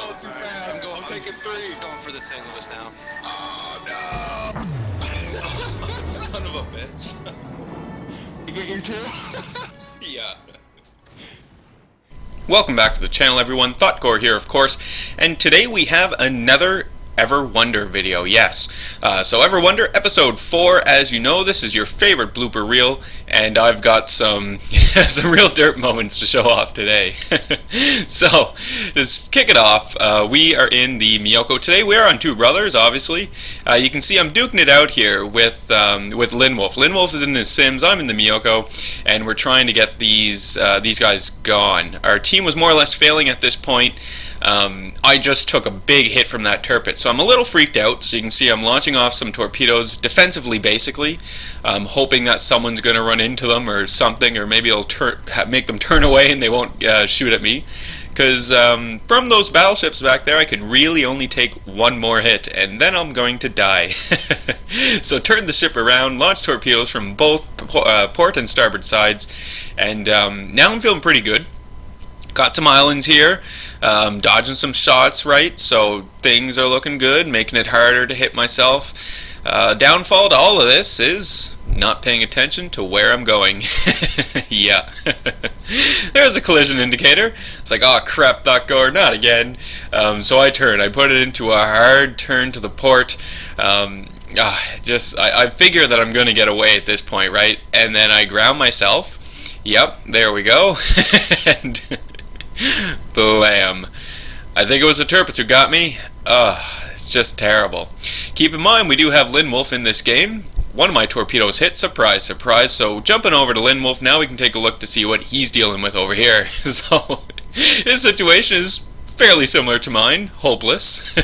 going too fast. I'm taking 3. I'm going for the St. Louis now. Oh no! Son of a bitch. You get your 2? Yeah. Welcome back to the channel, everyone. Thotgor here, of course, and today we have another Ever Wonder video. Yes, so Ever Wonder episode 4. As you know, this is your favorite blooper reel, and I've got some some real derp moments to show off today. So just kick it off. We are in the Miyoko today. We are on Two Brothers, obviously. You can see I'm duking it out here with Linwolf. Linwolf is in his Sims. I'm in the Miyoko, and we're trying to get these guys gone. Our team was more or less failing at this point. I just took a big hit from that turpet, so I'm a little freaked out. So you can see I'm launching off some torpedoes defensively, basically, hoping that someone's going to run into them or something, or maybe it'll make them turn away and they won't shoot at me. Because from those battleships back there, I can really only take one more hit, and then I'm going to die. So turn the ship around, launch torpedoes from both port and starboard sides, and now I'm feeling pretty good. Got some islands here, dodging some shots, right? So things are looking good, making it harder to hit myself. Downfall to all of this is not paying attention to where I'm going. Yeah. There's a collision indicator. It's like, oh crap, Thotgor, not again. So I put it into a hard turn to the port. I figure that I'm going to get away at this point, right? And then I ground myself. Yep, there we go. And blam. I think it was the turpets who got me. It's just terrible. Keep in mind, we do have Linwolf in this game. One of my torpedoes hit. Surprise, surprise. So jumping over to Linwolf, now we can take a look to see what he's dealing with over here. So his situation is fairly similar to mine. Hopeless.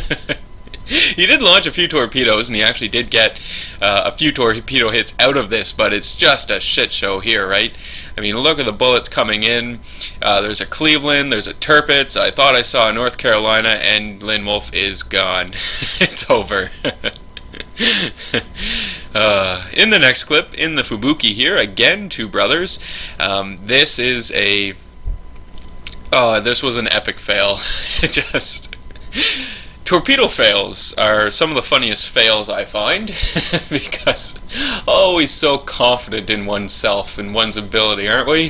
He did launch a few torpedoes, and he actually did get a few torpedo hits out of this, but it's just a shit show here, right? I mean, look at the bullets coming in. There's a Cleveland, there's a Tirpitz. I thought I saw a North Carolina, and Linwolf is gone. It's over. In the next clip, in the Fubuki here, again, Two Brothers. This is a... this was an epic fail. Torpedo fails are some of the funniest fails I find, because always so confident in oneself and one's ability, aren't we?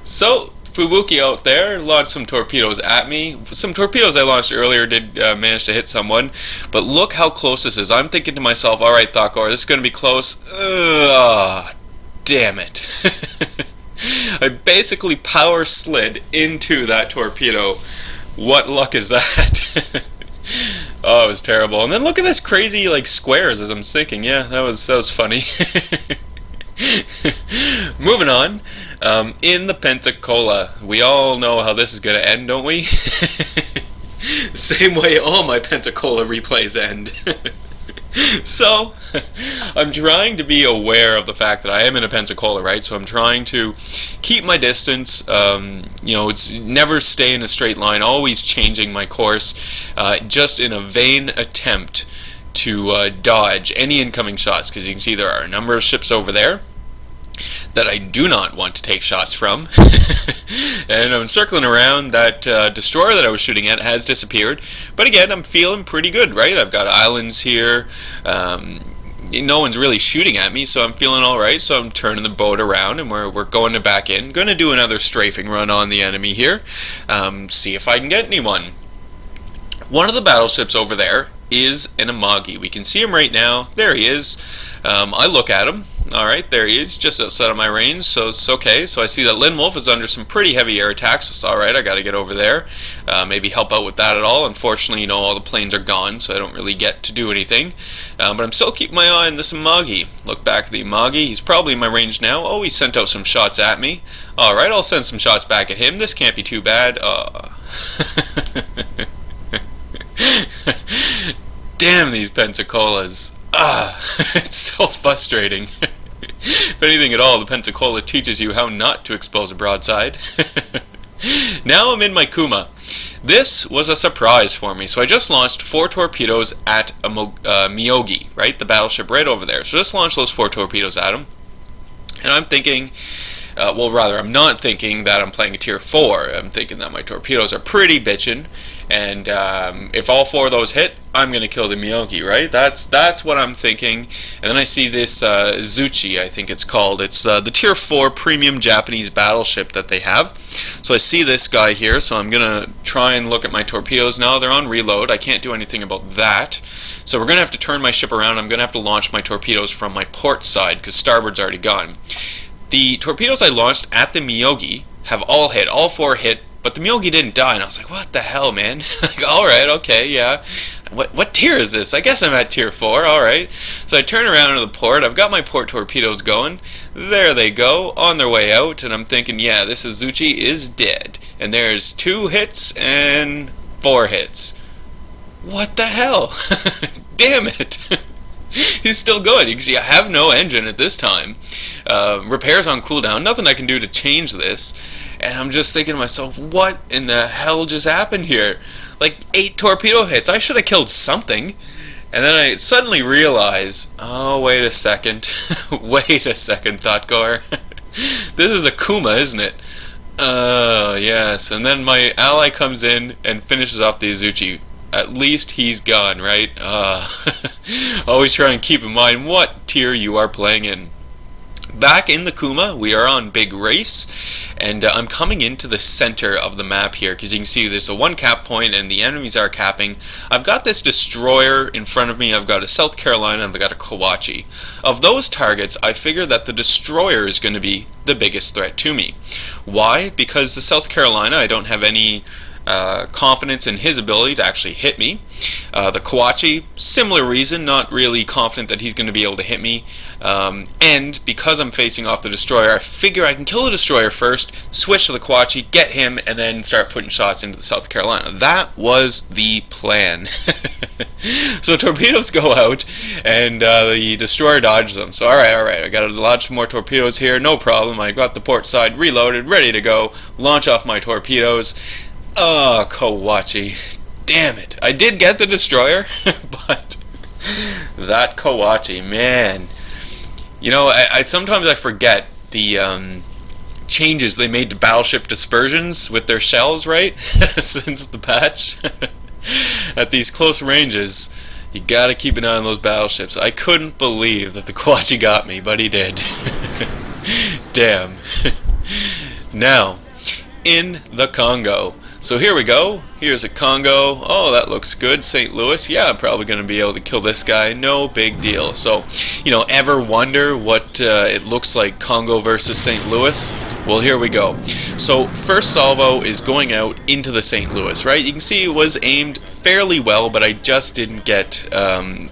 So, Fubuki out there launched some torpedoes at me. Some torpedoes I launched earlier did manage to hit someone, but look how close this is. I'm thinking to myself, alright Thotgor, this is going to be close. Damn it. I basically power slid into that torpedo. What luck is that? Oh, it was terrible. And then look at this crazy like squares as I'm sinking. Yeah, that was funny. Moving on. In the Pensacola, we all know how this is going to end, don't we? Same way all my Pensacola replays end. So, I'm trying to be aware of the fact that I am in a Pensacola, right? So I'm trying to keep my distance. It's never stay in a straight line, always changing my course, just in a vain attempt to dodge any incoming shots, because you can see there are a number of ships over there that I do not want to take shots from. And I'm circling around. That destroyer that I was shooting at has disappeared, but again, I'm feeling pretty good, right? I've got islands here. No one's really shooting at me, so I'm feeling alright. So I'm turning the boat around, and we're going back in. Going to do another strafing run on the enemy here, see if I can get anyone. One of the battleships over there is an Amagi. We can see him right now. There he is. I look at him. Alright, there he is, just outside of my range, so it's okay. So I see that Linwolf is under some pretty heavy air attacks. It's alright, I gotta get over there. Maybe help out with that at all. Unfortunately, all the planes are gone, so I don't really get to do anything. But I'm still keeping my eye on this Amagi. Look back at the Amagi. He's probably in my range now. Oh, he sent out some shots at me. Alright, I'll send some shots back at him. This can't be too bad. Damn these Pensacola's. It's so frustrating. If anything at all, the Pensacola teaches you how not to expose a broadside. Now I'm in my Kuma. This was a surprise for me. So I just launched 4 torpedoes at a Miyogi, right? The battleship right over there. So just launched those 4 torpedoes at him. And I'm thinking, well, rather, I'm not thinking that I'm playing a tier 4. I'm thinking that my torpedoes are pretty bitchin', and if all 4 of those hit, I'm gonna kill the Miyogi, right? That's what I'm thinking. And then I see this Zuchi, I think it's called. It's the tier 4 premium Japanese battleship that they have. So I see this guy here, so I'm gonna try and look at my torpedoes now. They're on reload. I can't do anything about that. So we're gonna have to turn my ship around. I'm gonna have to launch my torpedoes from my port side because starboard's already gone. The torpedoes I launched at the Miyogi have all hit, all 4 hit, but the Miyogi didn't die, and I was like, what the hell, man? Like, alright, okay, yeah. What tier is this? I guess I'm at tier 4, alright. So I turn around to the port, I've got my port torpedoes going. There they go, on their way out, and I'm thinking, yeah, this Zuchi is dead. And there's 2 hits and 4 hits. What the hell? Damn it! He's still going. You can see I have no engine at this time. Repairs on cooldown, nothing I can do to change this. And I'm just thinking to myself, what in the hell just happened here? Like 8 torpedo hits. I should have killed something. And then I suddenly realize, oh, wait a second. Wait a second, Thotgor. This is a Kuma, isn't it? Yes. And then my ally comes in and finishes off the Azuchi. At least he's gone, right? Always try and keep in mind what tier you are playing in. Back in the Kuma, we are on Big Race, and I'm coming into the center of the map here, because you can see there's a 1 cap point and the enemies are capping. I've got this destroyer in front of me, I've got a South Carolina, and I've got a Kawachi. Of those targets, I figure that the destroyer is going to be the biggest threat to me. Why? Because the South Carolina, I don't have any confidence in his ability to actually hit me. The Kawachi, similar reason, not really confident that he's going to be able to hit me. And because I'm facing off the destroyer, I figure I can kill the destroyer first, switch to the Kawachi, get him, and then start putting shots into the South Carolina. That was the plan. So torpedoes go out, and the destroyer dodges them. So alright, I gotta launch some more torpedoes here, no problem. I got the port side reloaded, ready to go, launch off my torpedoes. Oh, Kawachi. Damn it. I did get the destroyer, but that Kawachi, man. You know, I sometimes I forget the changes they made to battleship dispersions with their shells, right? Since the patch. At these close ranges, you gotta keep an eye on those battleships. I couldn't believe that the Kawachi got me, but he did. Damn. Now, in the Congo. So here we go. Here's a Congo. Oh, that looks good. St. Louis. Yeah, I'm probably going to be able to kill this guy. No big deal. So, you know, ever wonder what it looks like Congo versus St. Louis? Well, here we go. So, first salvo is going out into the St. Louis, right? You can see it was aimed fairly well, but I just didn't get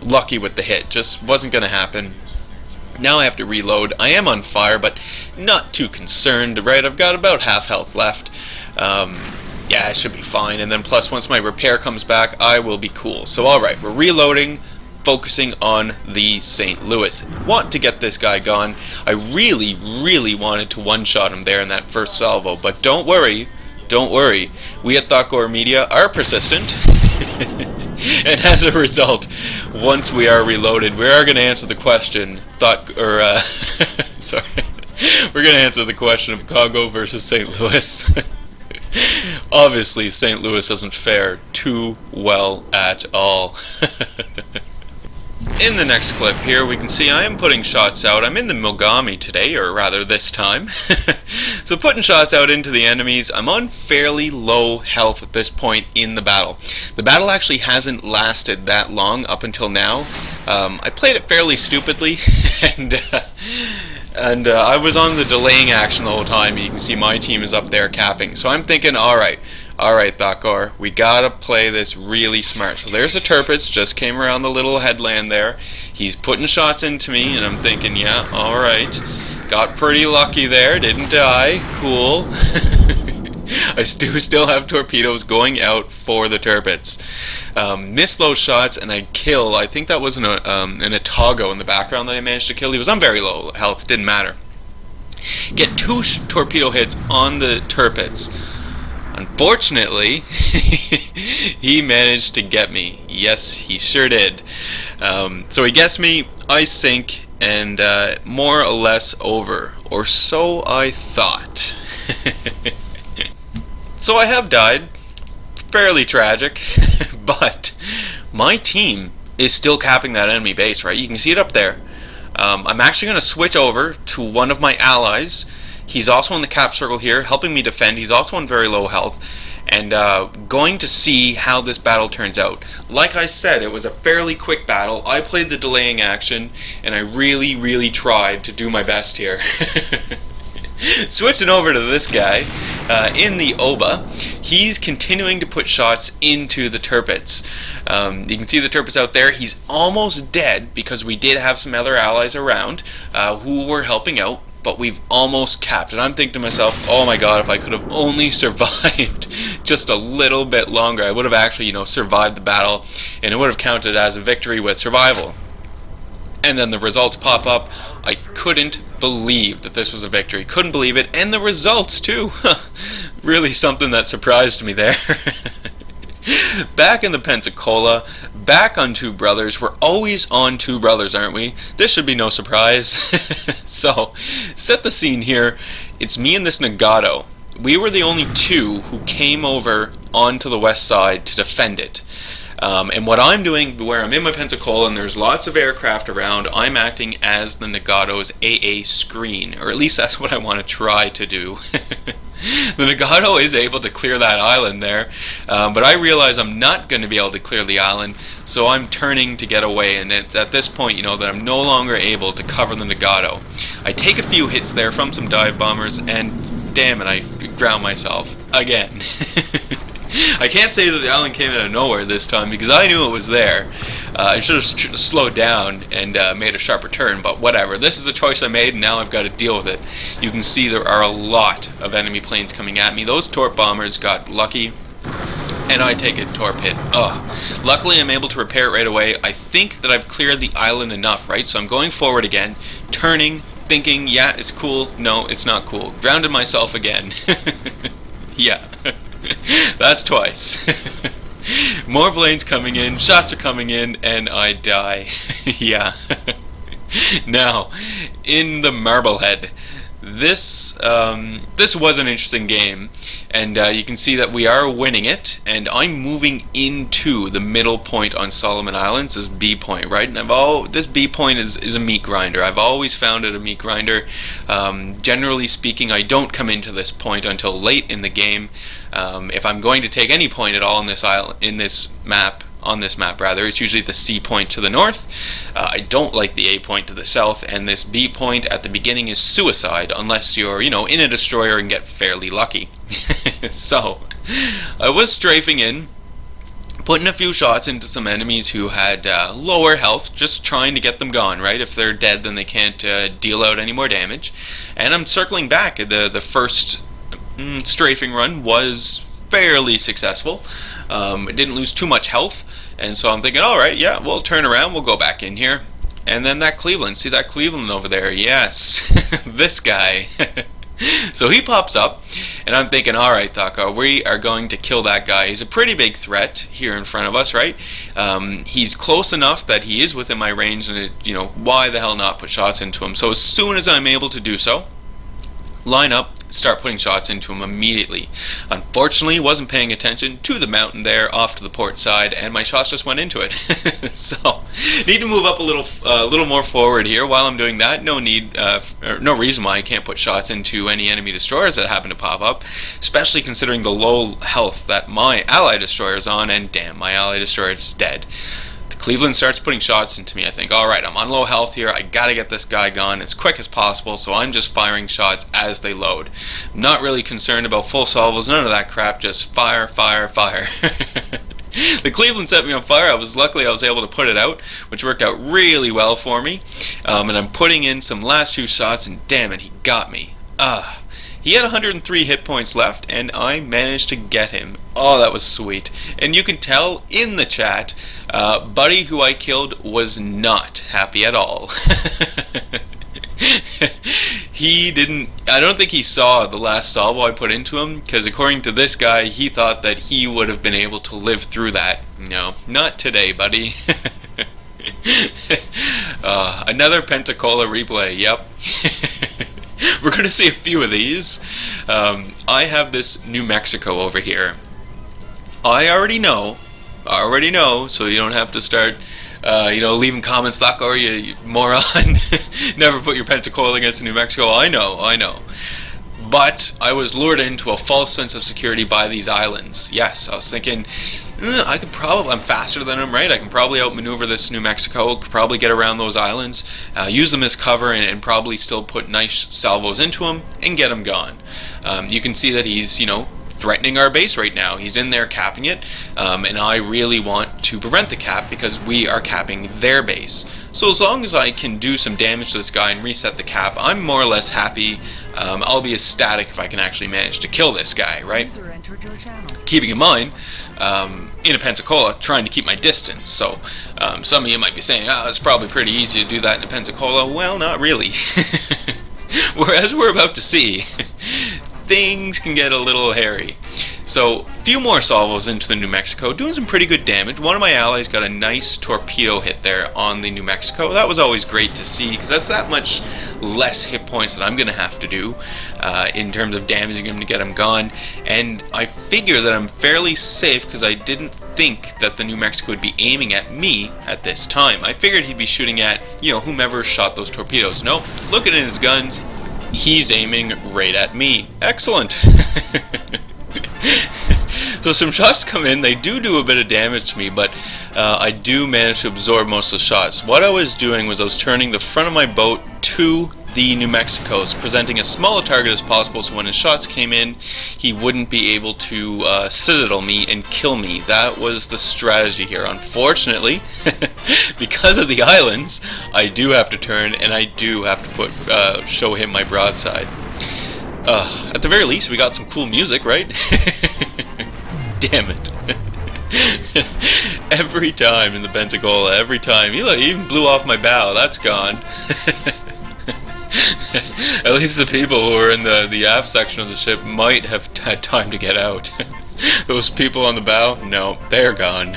lucky with the hit. Just wasn't going to happen. Now I have to reload. I am on fire, but not too concerned, right? I've got about half health left. Yeah, it should be fine. And then plus, once my repair comes back, I will be cool. So, alright, we're reloading, focusing on the St. Louis. Want to get this guy gone. I really, really wanted to one-shot him there in that first salvo. But don't worry. We at Thotgor Media are persistent. And as a result, once we are reloaded, we are going to answer the question, sorry. We're going to answer the question of Congo versus St. Louis. Obviously, St. Louis doesn't fare too well at all. In the next clip here, we can see I am putting shots out. I'm in the Mogami today, or rather this time. So putting shots out into the enemies. I'm on fairly low health at this point in the battle. The battle actually hasn't lasted that long up until now. I played it fairly stupidly, and I was on the delaying action the whole time. You can see my team is up there capping. So I'm thinking, alright, Thotgor, we gotta play this really smart. So there's a Tirpitz, just came around the little headland there. He's putting shots into me, and I'm thinking, yeah, alright. Got pretty lucky there, didn't die, cool. I do still have torpedoes going out for the Tirpitz. Miss those shots, and I kill, I think that was an Thotgor in the background that I managed to kill. He was on very low health, didn't matter. Get 2 torpedo hits on the Tirpitz. Unfortunately, he managed to get me. Yes, he sure did. So he gets me, I sink, and more or less over. Or so I thought. So I have died. Fairly tragic. But my team is still capping that enemy base, right? You can see it up there. I'm actually going to switch over to one of my allies. He's also in the cap circle here, helping me defend. He's also on very low health. And going to see how this battle turns out. Like I said, it was a fairly quick battle. I played the delaying action, and I really tried to do my best here. Switching over to this guy in the Oba, he's continuing to put shots into the turpets. You can see the turpets out there. He's almost dead because we did have some other allies around who were helping out, but we've almost capped. And I'm thinking to myself, oh my god, if I could have only survived just a little bit longer, I would have actually, survived the battle, and it would have counted as a victory with survival. And then the results pop up. I couldn't believe that this was a victory. Couldn't believe it. And the results, too. Really something that surprised me there. Back in the Pensacola, back on Two Brothers. We're always on Two Brothers, aren't we? This should be no surprise. So, set the scene here. It's me and this Nagato. We were the only two who came over onto the west side to defend it. And what I'm doing, where I'm in my Pensacola and there's lots of aircraft around, I'm acting as the Nagato's AA screen, or at least that's what I want to try to do. The Nagato is able to clear that island there, but I realize I'm not going to be able to clear the island, so I'm turning to get away, and it's at this point, that I'm no longer able to cover the Nagato. I take a few hits there from some dive bombers, and damn it, I drown myself again. I can't say that the island came out of nowhere this time because I knew it was there. I should have slowed down and made a sharper turn, but whatever. This is a choice I made, and now I've got to deal with it. You can see there are a lot of enemy planes coming at me. Those torp bombers got lucky, and I take a torp hit. Ugh. Luckily, I'm able to repair it right away. I think that I've cleared the island enough, right? So I'm going forward again, turning, thinking, yeah, it's cool. No, it's not cool. Grounded myself again. Yeah. That's twice. More planes coming in, shots are coming in, and I die. Yeah. Now, in the Marblehead, this was an interesting game, and you can see that we are winning it, and I'm moving into the middle point on Solomon Islands, this B point, right? And this B point is a meat grinder. I've always found it a meat grinder. Generally speaking, I don't come into this point until late in the game. If I'm going to take any point at all in this island, on this map, it's usually the C point to the north. I don't like the A point to the south, and this B point at the beginning is suicide unless you're, in a destroyer and get fairly lucky. So, I was strafing in, putting a few shots into some enemies who had lower health, just trying to get them gone, right? If they're dead, then they can't deal out any more damage. And I'm circling back. The first strafing run was fairly successful. It didn't lose too much health, and so I'm thinking, alright, yeah, we'll turn around, we'll go back in here. And then that Cleveland, see that Cleveland over there? Yes, this guy. So he pops up, and I'm thinking, alright, Thotgor, we are going to kill that guy. He's a pretty big threat here in front of us, right? He's close enough that he is within my range, and why the hell not put shots into him? So as soon as I'm able to do so, line up, start putting shots into him immediately. Unfortunately, wasn't paying attention to the mountain there off to the port side, and my shots just went into it. So, need to move up a little more forward here. While I'm doing that, no reason why I can't put shots into any enemy destroyers that happen to pop up, especially considering the low health that my ally destroyer is on, and damn, my ally destroyer is dead. Cleveland starts putting shots into me. I think, alright, I'm on low health here. I gotta get this guy gone as quick as possible, so I'm just firing shots as they load. I'm not really concerned about full salvos, none of that crap, just fire, fire, fire. The Cleveland set me on fire. Luckily I was able to put it out, which worked out really well for me. And I'm putting in some last few shots, and damn it, he got me. He had 103 hit points left, and I managed to get him. Oh, that was sweet. And you can tell in the chat, Buddy, who I killed, was not happy at all. I don't think he saw the last salvo I put into him, because according to this guy, he thought that he would have been able to live through that. No, not today, buddy. Another Pensacola replay, yep. We're going to see a few of these. I have this New Mexico over here. I already know, so you don't have to start, leaving comments, Thotgor, you moron. Never put your Pensacola against New Mexico. I know. But I was lured into a false sense of security by these islands. Yes, I was thinking, I'm faster than them, right? I can probably outmaneuver this New Mexico, could probably get around those islands, use them as cover, and probably still put nice salvos into them and get them gone. You can see that he's, threatening our base right now. He's in there capping it, and I really want to prevent the cap because we are capping their base. So as long as I can do some damage to this guy and reset the cap, I'm more or less happy. I'll be ecstatic if I can actually manage to kill this guy, right? Keeping in mind, in a Pensacola, trying to keep my distance. So some of you might be saying, it's probably pretty easy to do that in a Pensacola. Well, not really. Whereas we're about to see, things can get a little hairy. So, a few more salvos into the New Mexico, doing some pretty good damage. One of my allies got a nice torpedo hit there on the New Mexico. That was always great to see, because that's that much less hit points that I'm going to have to do in terms of damaging him to get him gone. And I figure that I'm fairly safe, because I didn't think that the New Mexico would be aiming at me at this time. I figured he'd be shooting at, whomever shot those torpedoes. Nope, looking at his guns, he's aiming right at me. Excellent. So some shots come in, they do a bit of damage to me, but I do manage to absorb most of the shots. What I was doing was I was turning the front of my boat to the New Mexico's, presenting as small a target as possible so when his shots came in, he wouldn't be able to citadel me and kill me. That was the strategy here. Unfortunately, because of the islands, I do have to turn and I do have to show him my broadside. At the very least, we got some cool music, right? Damn it. Every time in the Pensacola, every time. He even blew off my bow. That's gone. At least the people who were in the aft section of the ship might have had time to get out. Those people on the bow, no, they're gone.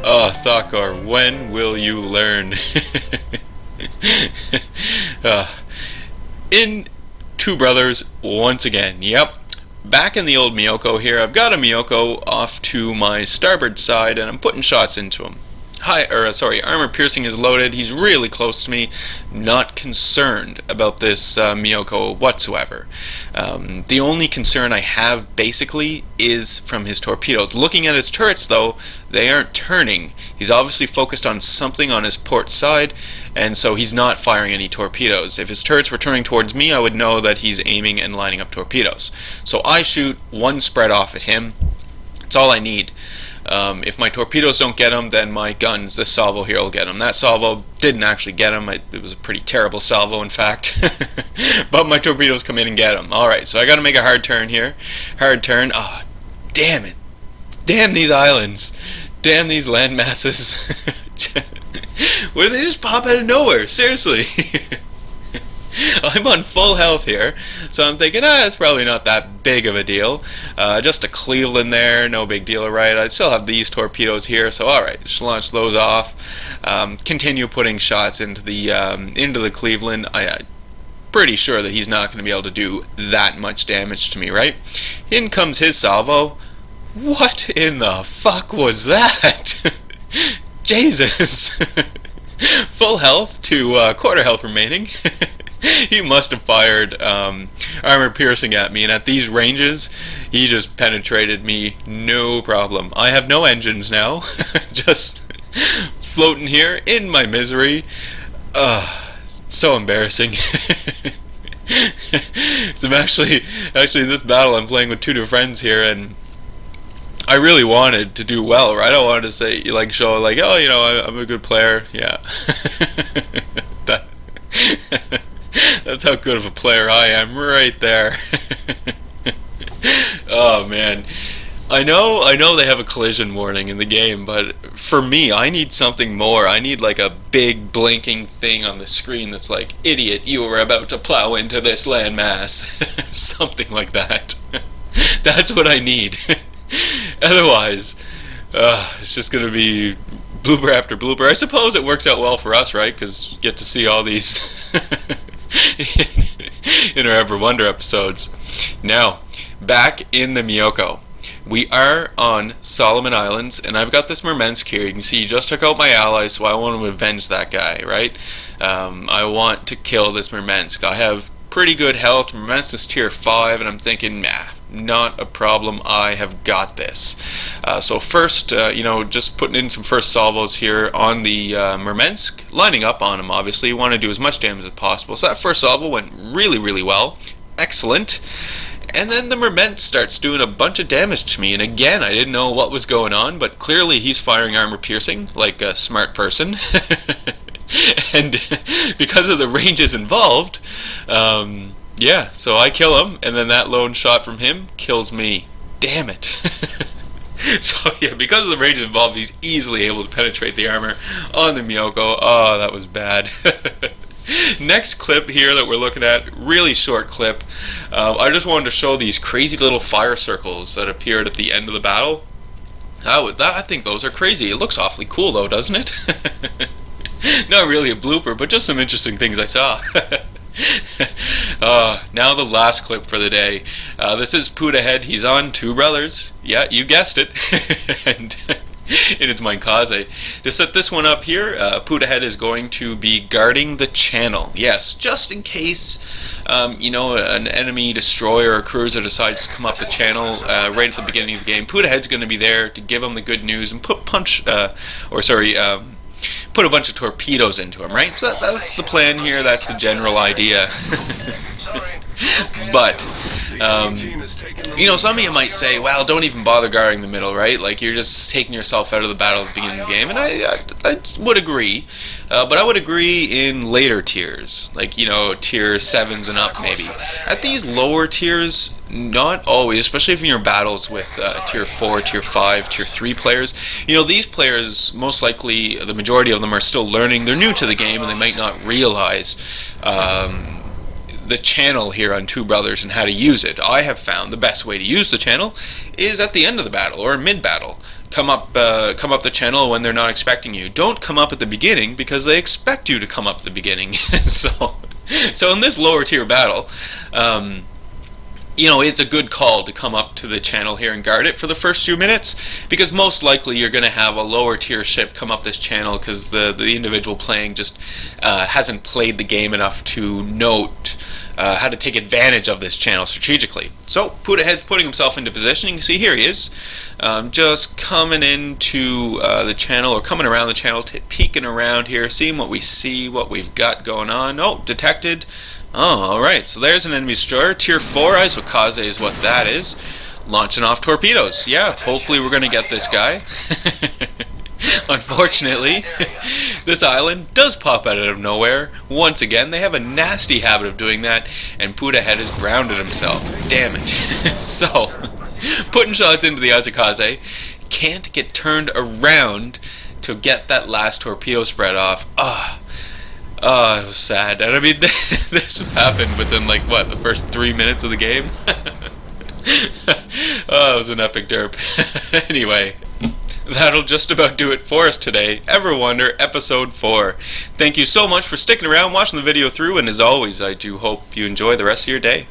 Oh, Thotgor, when will you learn? In Two Brothers, once again, yep. Back in the old Miyoko here, I've got a Miyoko off to my starboard side, and I'm putting shots into him. Armor piercing is loaded. He's really close to me. Not concerned about this Miyoko whatsoever. The only concern I have basically is from his torpedoes. Looking at his turrets though, they aren't turning. He's obviously focused on something on his port side, and so he's not firing any torpedoes. If his turrets were turning towards me, I would know that he's aiming and lining up torpedoes. So I shoot one spread off at him. That's all I need. If my torpedoes don't get him, then my guns, this salvo here, will get him. That salvo didn't actually get him. It was a pretty terrible salvo, in fact. But my torpedoes come in and get him. Alright, so I gotta make a hard turn here. Hard turn. Ah, damn it. Damn these islands. Damn these land masses. Where they just pop out of nowhere. Seriously. I'm on full health here, so I'm thinking, it's probably not that big of a deal. Just a Cleveland there, no big deal, right? I still have these torpedoes here, so alright, just launch those off. Continue putting shots into the Cleveland. I'm pretty sure that he's not going to be able to do that much damage to me, right? In comes his salvo. What in the fuck was that? Jesus! Full health to quarter health remaining. He must have fired armor piercing at me, and at these ranges, he just penetrated me, no problem. I have no engines now, just floating here in my misery. So embarrassing. So I'm actually in this battle, I'm playing with two new friends here, and I really wanted to do well, right? I wanted to say, show, oh, I'm a good player. Yeah. That's how good of a player I am, right there. Oh man, I know they have a collision warning in the game, but for me, I need something more. I need like a big blinking thing on the screen that's like, "Idiot, you are about to plow into this landmass," something like that. That's what I need. Otherwise, it's just gonna be blooper after blooper. I suppose it works out well for us, right? Because you get to see all these in our Ever Wonder episodes. Now, back in the Miyoko. We are on Solomon Islands, and I've got this Murmansk here. You can see he just took out my ally, so I want to avenge that guy, right? I want to kill this Murmansk. I have pretty good health. Murmansk is tier 5, and I'm thinking, nah, not a problem. I have got this. So first, just putting in some first salvos here on the Murmansk, lining up on him, obviously. You want to do as much damage as possible. So that first salvo went really, really well. Excellent. And then the Murmansk starts doing a bunch of damage to me, and again, I didn't know what was going on, but clearly he's firing armor piercing, like a smart person. And because of the ranges involved, yeah, so I kill him, and then that lone shot from him kills me. Damn it. So yeah, because of the ranges involved, he's easily able to penetrate the armor on the Miyoko. Oh, that was bad. Next clip here that we're looking at, really short clip. I just wanted to show these crazy little fire circles that appeared at the end of the battle. I think those are crazy. It looks awfully cool though, doesn't it? Not really a blooper, but just some interesting things I saw. Now the last clip for the day. This is Putahead. He's on Two Brothers. Yeah, you guessed it. And in its mind Kaze. To set this one up here, Putahead is going to be guarding the channel. Yes, just in case, an enemy destroyer or cruiser decides to come up the channel right at the beginning of the game. Putahead's going to be there to give him the good news and put a bunch of torpedoes into him, right? So that's the plan here. That's the general idea. But some of you might say, well, don't even bother guarding the middle, right? Like, you're just taking yourself out of the battle at the beginning of the game. And I would agree. But I would agree in later tiers, like, tier 7s and up, maybe. At these lower tiers, not always, especially if in your battles with tier 4, tier 5, tier 3 players. These players, most likely, the majority of them are still learning. They're new to the game, and they might not realize the channel here on Two Brothers and how to use it. I have found the best way to use the channel is at the end of the battle or mid-battle. Come up the channel when they're not expecting you. Don't come up at the beginning because they expect you to come up at the beginning. So in this lower tier battle, it's a good call to come up to the channel here and guard it for the first few minutes, because most likely you're going to have a lower tier ship come up this channel because the individual playing just hasn't played the game enough to note how to take advantage of this channel strategically. So Putahead's putting himself into position. You can see here he is, just coming into the channel, or coming around the channel, peeking around here, seeing what we see, what we've got going on. Oh, detected. Oh, alright, so there's an enemy destroyer, tier 4, Isokaze is what that is, launching off torpedoes. Yeah, hopefully we're going to get this guy. Unfortunately, this island does pop out of nowhere. Once again, they have a nasty habit of doing that, and Putahead has grounded himself. Damn it. So, putting shots into the Isokaze, can't get turned around to get that last torpedo spread off. Oh, it was sad. And I mean, this happened within, the first 3 minutes of the game? Oh, it was an epic derp. Anyway, that'll just about do it for us today. Ever Wonder, Episode 4. Thank you so much for sticking around, watching the video through, and as always, I do hope you enjoy the rest of your day.